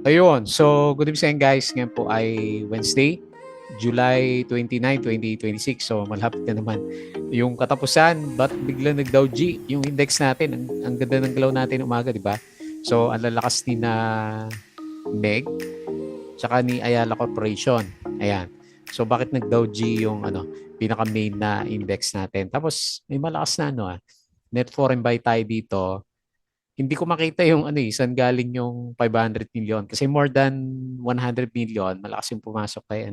Ayun. So, good evening sa inyo guys. Ngayon po ay Wednesday, July 29, 2026. So, malapit na naman yung katapusan. But bigla nag-Dow G, yung index natin. Ang ganda ng galaw natin umaga, di ba? So, ang lalakas ni na Meg, tsaka ni Ayala Corporation. Ayan. So, bakit nag-Dow G yung pinaka-main na index natin? Tapos, may malakas na net foreign buy tayo dito. Hindi ko makita yung saan galing yung 500 million kasi more than 100 million malakas yung pumasok kay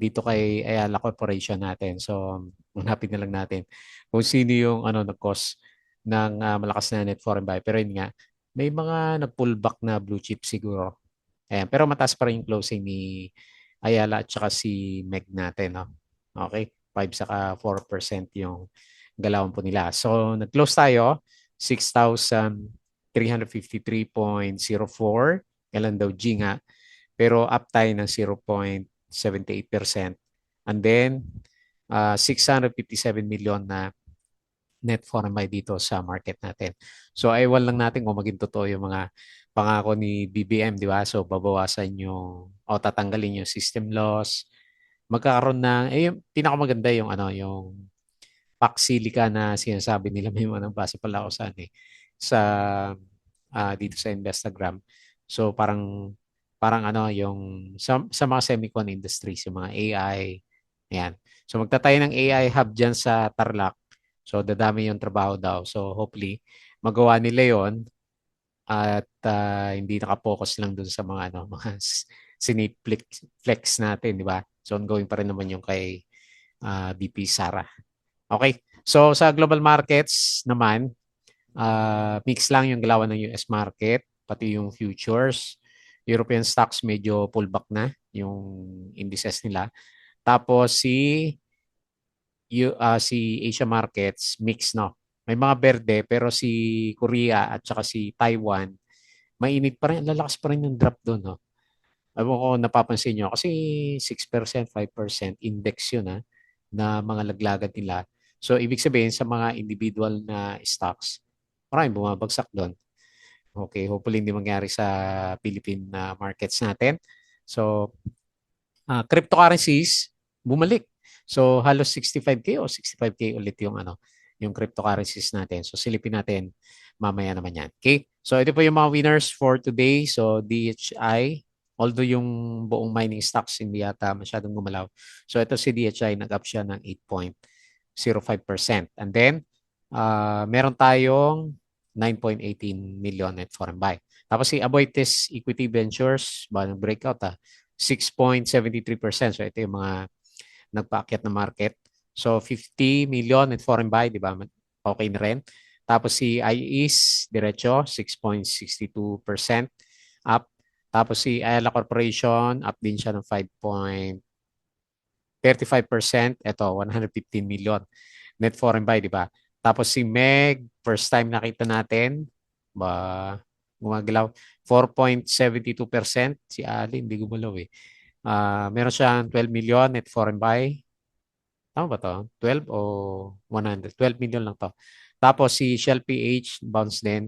dito kay Ayala Corporation natin. So, hanapin na lang natin kung sino yung nag-cause ng malakas na net foreign buy. Pero yun nga, may mga nag-pullback na blue chip siguro. Ayan, pero mataas pa rin yung closing ni Ayala at saka si Meg natin, no? Okay? 5 saka 4% yung galawan po nila. So, nag-close tayo 6,353.04. Kailan daw G nga. Pero up tayo ng 0.78%. And then, 657 million na net foreign buy dito sa market natin. So, ewan lang natin kung maging totoo yung mga pangako ni BBM, di ba? So, babawasan yung, o tatanggalin yung system loss. Magkakaroon ng, yung pinakamaganda yung, yung Pax Silica na sinasabi nila, may mga nabasa pala ako sa dito sa Instagram. So parang yung sa mga semicon industries, yung mga AI, ayan. So magtatayo ng AI hub diyan sa Tarlac. So dadami yung trabaho daw. So hopefully magawa nila 'yon at hindi nakapokus lang dun sa mga mga siniplex natin, di ba? So ongoing pa rin naman yung kay BP Sara. Okay. So sa global markets naman, mix lang yung galawan ng US market, pati yung futures. European stocks medyo pullback na yung indices nila. Tapos si Asia markets mix, no. May mga berde pero si Korea at saka si Taiwan mainit pa rin, lalakas pa rin yung drop doon, no. Ewan ko napapansin nyo kasi 6%, 5% index yun na mga laglagan nila. So ibig sabihin sa mga individual na stocks, maraming bumabagsak doon. Okay, hopefully hindi mangyari sa Philippine markets natin. So cryptocurrencies bumalik. So halos 65K o 65K ulit yung yung cryptocurrencies natin. So silipin natin mamaya naman yan. Okay? So ito po yung mga winners for today. So DHI, although yung buong mining stocks hindi yata masyadong gumalaw. So ito si DHI nag-up siya ng 8.05%. And then meron tayong 9.18 million net foreign buy. Tapos si Aboitiz Equity Ventures, ba breakout 6.73%. So ito yung mga nagpaakyat na market. So 50 million in foreign buy, di ba? Okay na rin. Tapos si IES, diretso, 6.62% up. Tapos si Ayala Corporation, up din siya ng 5.35%. Ito, 115 million net foreign buy, di ba? Tapos si Meg, first time nakita natin, ba, gumagalaw, 4.72%. Si Ali, hindi gumalaw eh. Meron siyang 12 million net foreign buy. Tama ba to? 12 o 100? 12 million lang to. Tapos si Shell PH, bounce din,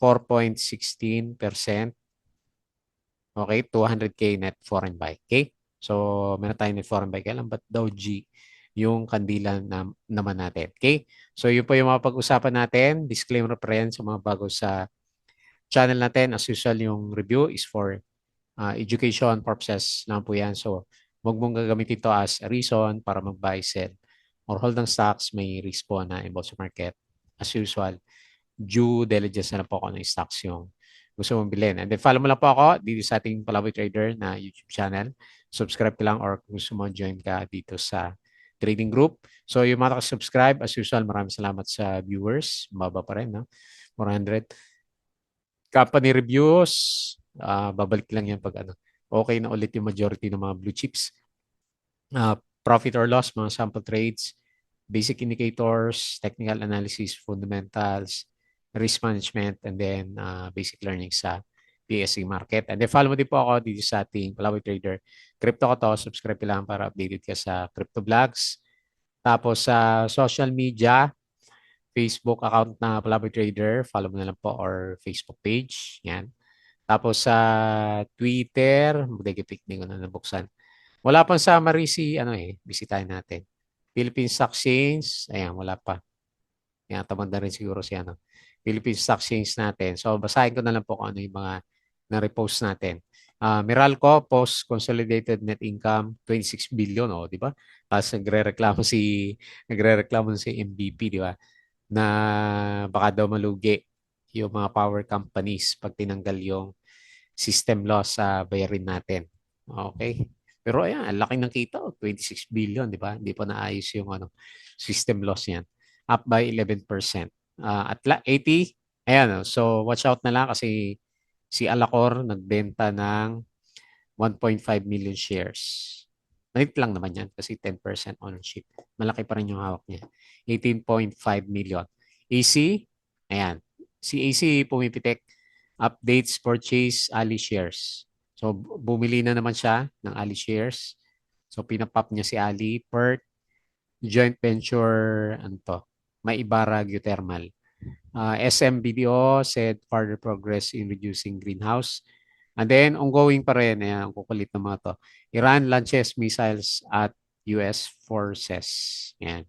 4.16%. Okay, 200K net foreign buy. Okay? So, meron tayong net foreign buy. Kailan ba't daw G yung kandila naman natin? Okay? So, yun po yung mga pag-usapan natin. Disclaimer pa rin sa mga bago sa channel natin. As usual, yung review is for education purposes lang po yan. So, huwag mong gagamitin ito as a reason para mag-buy, sell, or hold ng stocks. May risk po na involved sa market. As usual, due diligence na lang po kung ano yung stocks yung gusto mong bilhin. And then follow mo lang po ako dito sa ating Palaboy Trader na YouTube channel. Subscribe ka lang or kung gusto mo join ka dito sa trading group. So yung mga subscribe as usual, maraming salamat sa viewers. Mababa pa rin, no? 400. Company reviews, babalik lang yan pag okay na ulit yung majority ng mga blue chips. Profit or loss, mga sample trades, basic indicators, technical analysis, fundamentals, risk management, and then basic learning sa PSC market. And then follow mo din po ako dito sa ating Palaboy Trader. Crypto ko to, subscribe ka lang para updated ka sa crypto vlogs. Tapos sa social media, Facebook account na Palaboy Trader, follow mo na lang po or Facebook page. Yan. Tapos sa Twitter, magdagipik din ko na nabuksan. Wala pang summary si, ano bisitahin natin. Philippine Stock Exchange, ayan, wala pa. Yan, tamad na rin siguro si ano. Philippine Stock Exchange natin. So, basahin ko na lang po kung ano yung mga na-repost natin. Meralco, post-consolidated net income, 26 billion, di ba? Tapos nagre-reklamo si MVP, di ba? Na baka daw malugi yung mga power companies pag tinanggal yung system loss sa bayarin natin. Okay? Pero ayan, ang laki ng kita, 26 billion, di ba? Hindi pa naayos yung system loss niyan. Up by 11%. At 80, ayan, so watch out na lang kasi si Alacor nagbenta ng 1.5 million shares. Maliit lang naman yan kasi 10% ownership. Malaki pa rin yung hawak niya. 18.5 million. AC, ayan. Si AC pumipitik, updates, purchase, Ali shares. So, bumili na naman siya ng Ali shares. So, pinapop niya si Ali per joint venture, ano to, Maibara Geothermal. SMBDO said further progress in reducing greenhouse. And then, ongoing pa rin, ayan, ang kukulit ng mga to. Iran launches missiles at US forces. Yan.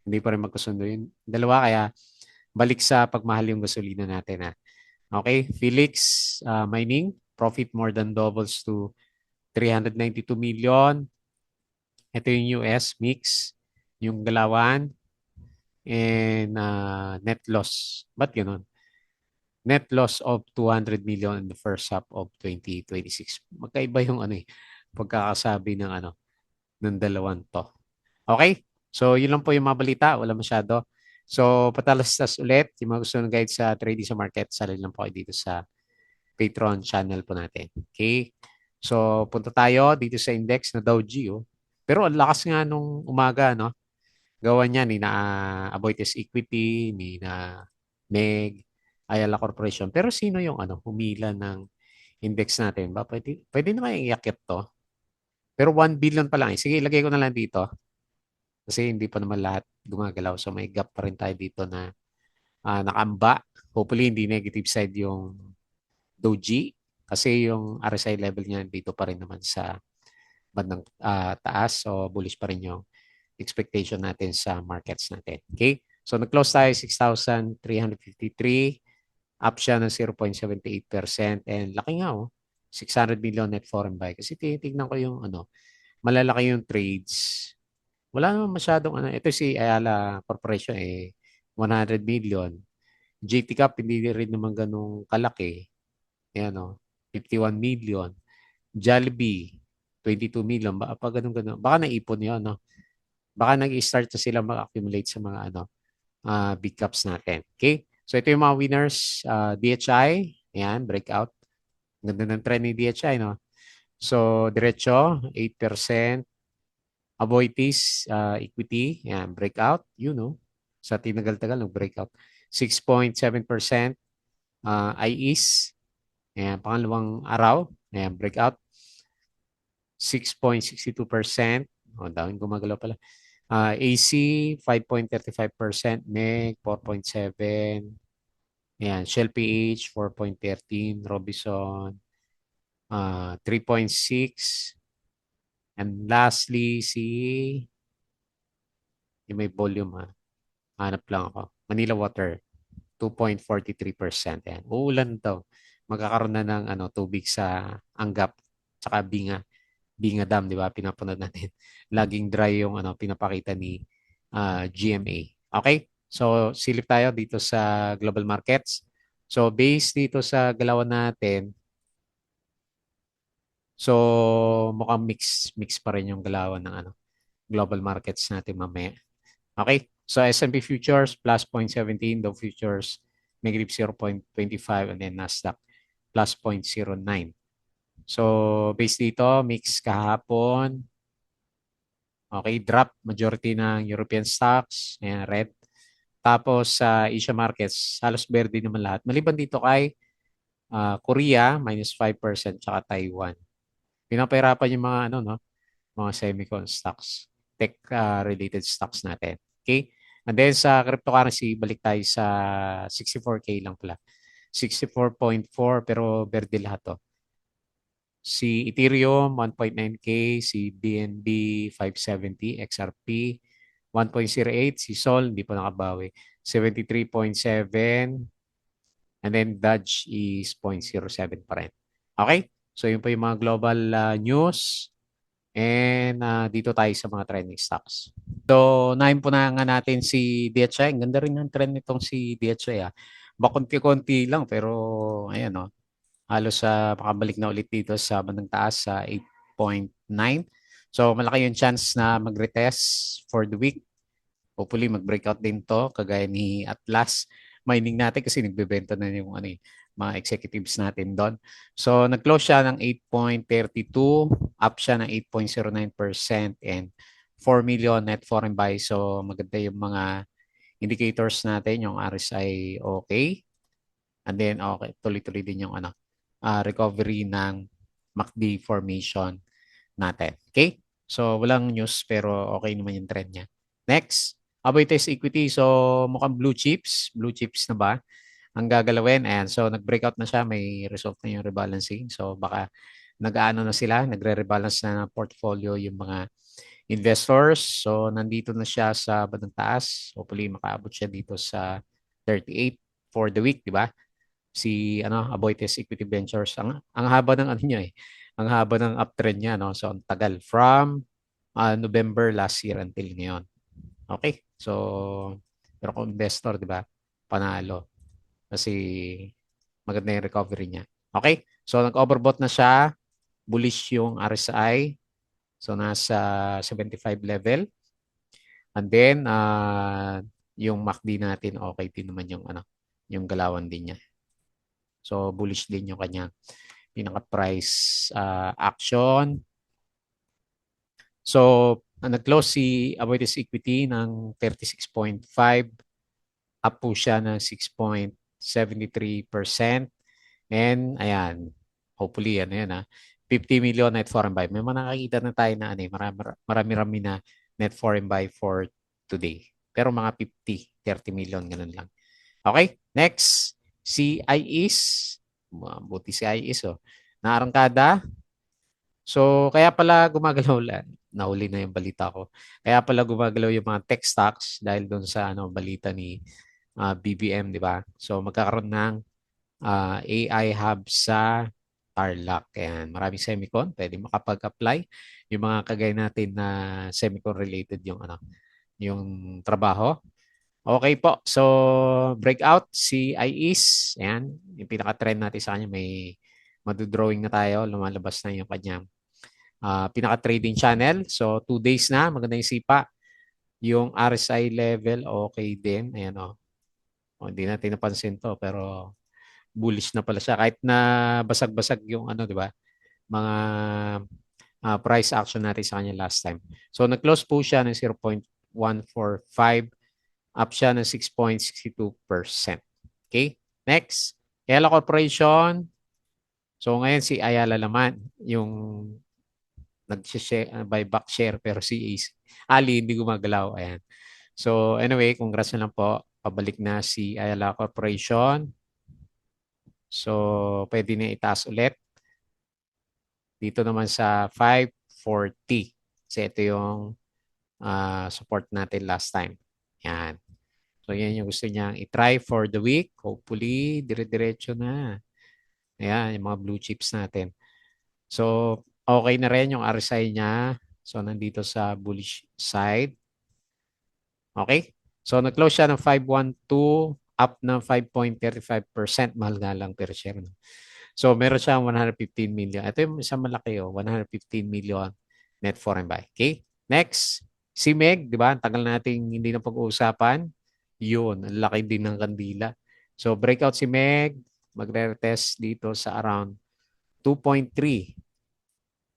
Hindi pa rin magkasundo yun. Dalawa, kaya balik sa pagmahal yung gasolina natin. Okay, Felix Mining, profit more than doubles to 392 million. Ito yung US mix, yung galawan, and net loss. Ba't ganun? Net loss of 200 million in the first half of 2026. Magkaiba yung pagkakasabi ng dalawang to. Okay? So, yun lang po yung mga balita. Wala masyado. So, patalastas ulit. Yung mga gusto ng guide sa trading sa market, salin lang po kayo dito sa Patreon channel po natin. Okay? So, punta tayo dito sa index na Dow G. Pero ang lakas nga nung umaga, no? Gawa niya ni na Aboitiz Equity, ni na Meg, Ayala Corporation. Pero sino yung humila ng index natin? Ba, pwede naman iakyat to. Pero 1 billion pa lang. Sige, ilagay ko na lang dito. Kasi hindi pa naman lahat gumagalaw. So may gap pa rin tayo dito na nakamba. Hopefully, hindi negative side yung Doji. Kasi yung RSI level niya dito pa rin naman sa bandang taas. So bullish pa rin yung expectation natin sa markets natin. Okay? So nag-close tayo 6,353. Up siya ng 0.78%. And laki nga 600 million net foreign buy. Kasi tinitignan ko yung malalaki yung trades. Wala naman masyadong Ito si Ayala Corporation 100 million. JT Cap hindi rin naman ganun kalaki. Ayan 51 million. Jollibee 22 million. Baka ganun. Baka naipon 'yon, no? Baka nag-start na sila mag-accumulate sa mga big caps natin. Okay? So ito yung mga winners. DHI, ayan, breakout. Ganda ng trend ni DHI, no? So, diretso, 8%. Aboitiz, equity, ayan, breakout, sa tinagal-tagal, nag-breakout. 6.7%. IES, ayan, pangalawang araw, ayan, breakout. 6.62%. Daming gumagalaw pala. AC, 5.35%. MEG, 4.7%. Ayan, Shell PH, 4.13%. Robinson, 3.6%. And lastly, yung may volume hanap lang ako. Manila Water, 2.43%. Ayan. Uulan daw. Magkakaroon na ng tubig sa Anggap tsaka Binga Dam, di ba? Pinapunod natin. Laging dry yung pinapakita ni GMA. Okay? So, silip tayo dito sa global markets. So, based dito sa galawan natin, so mukhang mix pa rin yung galawan ng global markets natin mamaya. Okay? So, S&P Futures plus 0.17, Dow Futures negative 0.25, and then Nasdaq plus 0.09. So, based dito, mix kahapon. Okay, drop majority ng European stocks, ayan, red. Tapos sa Asia markets, halos verde naman lahat. Maliban dito kay Korea, minus 5%, tsaka Taiwan. Pinapahirapan yung mga no, mga semicon stocks, tech related stocks natin. Okay? And then sa cryptocurrency, balik tayo sa 64K lang pala. 64.4 pero verde lahat to. Si Ethereum 1.9K, si BNB 570, XRP 1.08, si Sol hindi pa nakabawi 73.7, and then Dodge is 0.07 pa rin. Okay? So yun po yung mga global news. And dito tayo sa mga trending stocks. So, nahin po na nga natin si DHI. Ang ganda rin ng trend nitong si DHI. Bakunti-kunti lang pero ayan halos makabalik na ulit dito sa bandang taas sa 8.9. So, malaki yung chance na mag-retest for the week. Hopefully, mag-breakout din to kagaya ni Atlas Mining natin kasi nagbebenta na yung mga executives natin doon. So, nag-close siya ng 8.32, up siya ng 8.09% and 4 million net foreign buy. So, maganda yung mga indicators natin, yung RSI okay. And then, okay, tuloy-tuloy din yung recovery ng MACD formation natin. Okay? So, walang news pero okay naman yung trend niya. Next, Aboitiz Equity. So, mukhang blue chips. Blue chips na ba? Ang gagalawin. And so, nag-breakout na siya. May result na yung rebalancing. So, baka nag-aano na sila. Nagre-rebalance na ng portfolio yung mga investors. So, nandito na siya sa bandang taas. Hopefully, makaabot siya dito sa 38 for the week, di ba? Si Aboitiz Equity Ventures. Ang haba ng ano niya eh. Ang haba ng uptrend niya, no? So, ang tagal from November last year until ngayon. Okay? So, pero kung investor, di ba? Panalo. Kasi maganda yung recovery niya. Okay? So, nag-overbought na siya. Bullish yung RSI. So, nasa 75 level. And then, yung MACD natin, okay din naman yung galawan din niya. So, bullish din yung kanyang pinaka-price action. So, nag-close si Aboitiz Equity ng 36.5. Up po siya ng 6.73%. And, ayan, hopefully, 50 million net foreign buy. May mga nakakita na tayo na marami-rami na net foreign buy for today. Pero mga 50, 30 million, ganun lang. Okay, next, si IES. Buti si IES, naarangkada. So, kaya pala gumagalaw lang. Nahuli na yung balita ko. Kaya pala gumagalaw yung mga tech stocks dahil doon sa balita ni BBM, di ba? So, magkakaroon ng AI hub sa Tarlac. Ayan, maraming semicon. Pwede makapag-apply. Yung mga kagaya natin na semicon related yung trabaho. Okay po. So, breakout si IES. Ayan, yung pinaka-trend natin sa kanya may madodrawing na tayo. Lumalabas na yung kanyang pinaka-trading channel. So, 2 days na. Maganda yung sipa. Yung RSI level, okay din. Ayan hindi natin napansin to, pero bullish na pala siya. Kahit na basag-basag yung di ba? Mga price action natin sa kanya last time. So, nag-close po siya ng 0.145. Up siya ng 6.62%. Okay? Next. Ayala Corporation. So, ngayon si Ayala naman, yung buyback share pero si Ali hindi gumagalaw. Ayan. So anyway, congrats na lang po. Pabalik na si Ayala Corporation. So pwede na itaas ulit. Dito naman sa 540. Kasi ito yung support natin last time. Yan. So yan yung gusto niyang i-try for the week. Hopefully, dire-diretso na. Ayan, yung mga blue chips natin. So, okay na rin yung RSI niya. So, nandito sa bullish side. Okay? So, nag-close siya ng 512, up ng 5.35%. Mahal nga lang per share. No? So, meron siyang 115 million. Ito yung isang malaki, 115 million net foreign buy. Okay? Next, si Meg, di ba? Ang tagal nating hindi na pag-uusapan. Yun, ang laki din ng kandila. So, breakout si Meg. Magre-test dito sa around 2.3.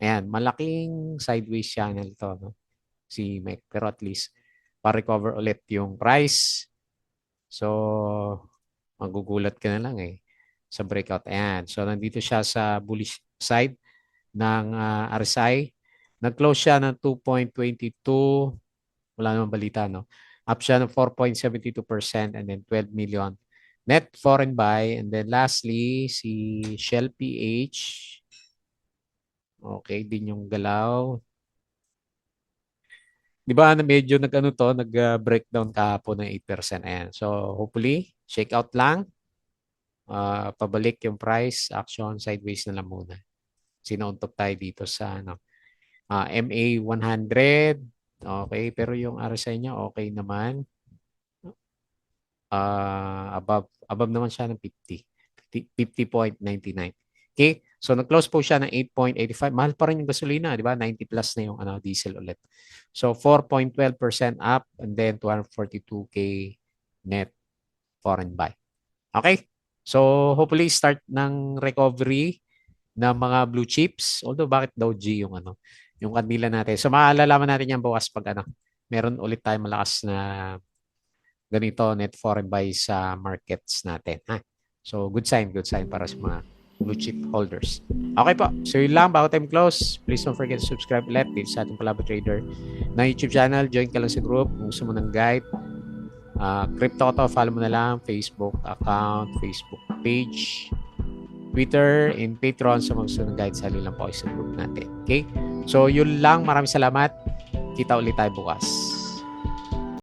Ayan, malaking sideways channel to, no? Si Meg. Pero at least, pa-recover ulit yung price. So, magugulat ka na lang sa breakout. Ayan. So, nandito siya sa bullish side ng RSI. Nag-close siya ng 2.22. Wala namang balita, no? Up siya ng 4.72% and then 12 million net foreign buy. And then lastly, si Shell PH. Okay, din yung galaw. Di ba na medyo nag-breakdown kahapon ng 8%. Ayan. So, hopefully, shake out lang. Pabalik yung price, action, sideways na lang muna. Sinuntok tayo dito sa MA 100. Okay, pero yung RSI niya okay naman. Above naman siya ng 50.99. Okay? So nag-close po siya ng 8.85. Mahal pa rin yung gasolina, di ba? 90 plus na yung diesel ulit. So 4.12% up and then 242K net foreign buy. Okay? So hopefully start ng recovery ng mga blue chips. Although bakit daw G yung kanila natin. So maalalaman natin yan bukas pag meron ulit tayong malakas na ganito net foreign buy sa markets natin. Ha? So, good sign para sa mga blue chip holders. Okay po. So, yun lang. Bago time close, please don't forget to subscribe ulit dito sa ating Palabra Trader na YouTube channel. Join ka lang sa group kung gusto mo ng guide. Crypto to, follow mo na lang. Facebook account, Facebook page, Twitter, and Patreon sa mga gusto ng guide. Sali lang po sa group natin. Okay? So, yun lang. Maraming salamat. Kita ulit tayo bukas.